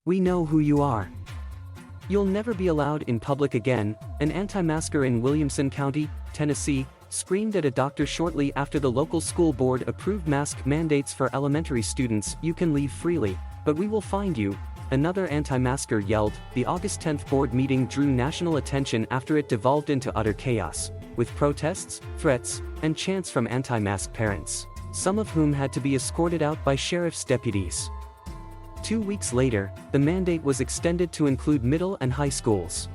We know who you are. You'll never be allowed in public again, an anti-masker in Williamson County, Tennessee, screamed at a doctor shortly after the local school board approved mask mandates for elementary students. You can leave freely, but we will find you, another anti-masker yelled. The August 10th board meeting drew national attention after it devolved into utter chaos, with protests, threats, and chants from anti-mask parents, some of whom had to be escorted out by sheriff's deputies. 2 weeks later, the mandate was extended to include middle and high schools.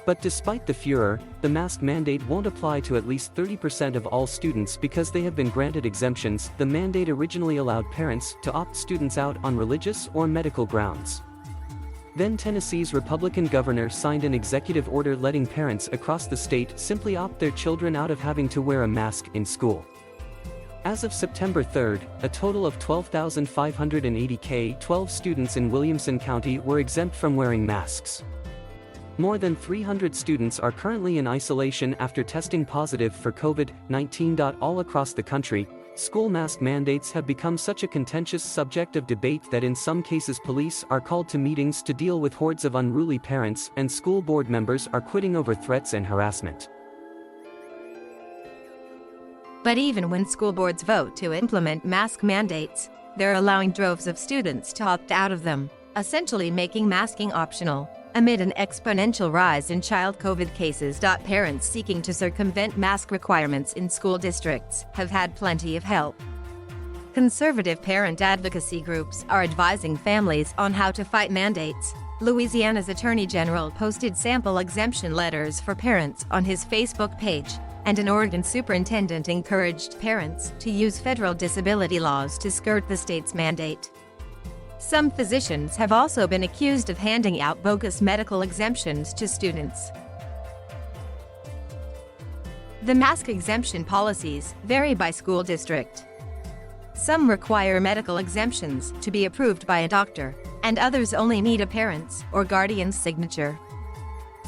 But despite the furor, the mask mandate won't apply to at least 30% of all students because they have been granted exemptions. The mandate originally allowed parents to opt students out on religious or medical grounds. Then Tennessee's Republican governor signed an executive order letting parents across the state simply opt their children out of having to wear a mask in school. As of September 3rd, a total of 12,580 K-12 students in Williamson County were exempt from wearing masks. More than 300 students are currently in isolation after testing positive for COVID-19. All across the country, school mask mandates have become such a contentious subject of debate that in some cases police are called to meetings to deal with hordes of unruly parents, and school board members are quitting over threats and harassment. But even when school boards vote to implement mask mandates, they're allowing droves of students to opt out of them, essentially making masking optional, amid an exponential rise in child COVID cases. Parents seeking to circumvent mask requirements in school districts have had plenty of help. Conservative parent advocacy groups are advising families on how to fight mandates. Louisiana's Attorney General posted sample exemption letters for parents on his Facebook page, and an Oregon superintendent encouraged parents to use federal disability laws to skirt the state's mandate. Some physicians have also been accused of handing out bogus medical exemptions to students. The mask exemption policies vary by school district. Some require medical exemptions to be approved by a doctor, and others only need a parent's or guardian's signature.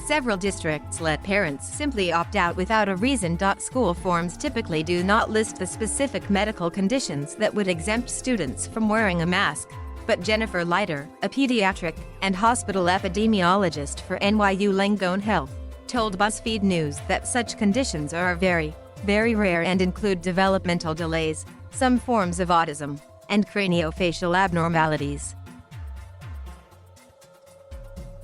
Several districts let parents simply opt out without a reason. School forms typically do not list the specific medical conditions that would exempt students from wearing a mask, but Jennifer Leiter, a pediatric and hospital epidemiologist for NYU Langone Health, told BuzzFeed News that such conditions are very, very rare and include developmental delays, some forms of autism, and craniofacial abnormalities.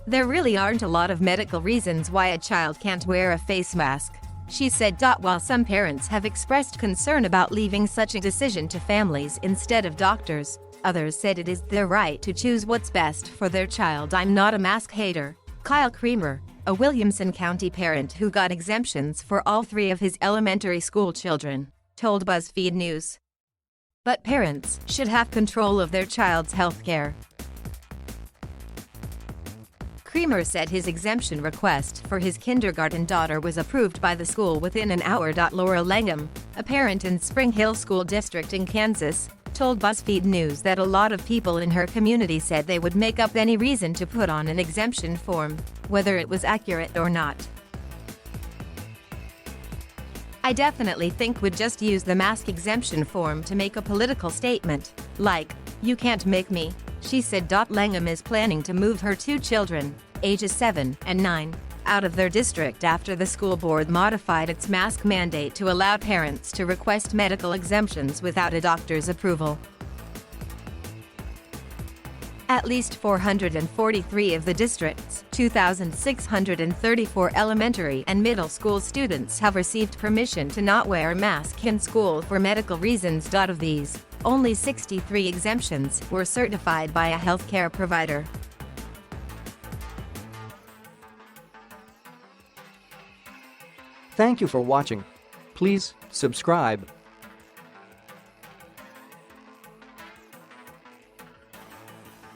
There really aren't a lot of medical reasons why a child can't wear a face mask, she said. While some parents have expressed concern about leaving such a decision to families instead of doctors, others said it is their right to choose what's best for their child. I'm not a mask hater, Kyle Creamer, a Williamson County parent who got exemptions for all 3 of his elementary school children, told BuzzFeed News. But parents should have control of their child's health care. Creamer said his exemption request for his kindergarten daughter was approved by the school within an hour. Laura Langham, a parent in Spring Hill School District in Kansas, told BuzzFeed News that a lot of people in her community said they would make up any reason to put on an exemption form, whether it was accurate or not. I definitely think we'd just use the mask exemption form to make a political statement, like, "You can't make me," she said. Langham is planning to move her 2 children, ages 7 and 9, out of their district after the school board modified its mask mandate to allow parents to request medical exemptions without a doctor's approval. At least 443 of the district's 2,634 elementary and middle school students have received permission to not wear a mask in school for medical reasons. Of these, only 63 exemptions were certified by a healthcare provider. Thank you for watching. Please subscribe.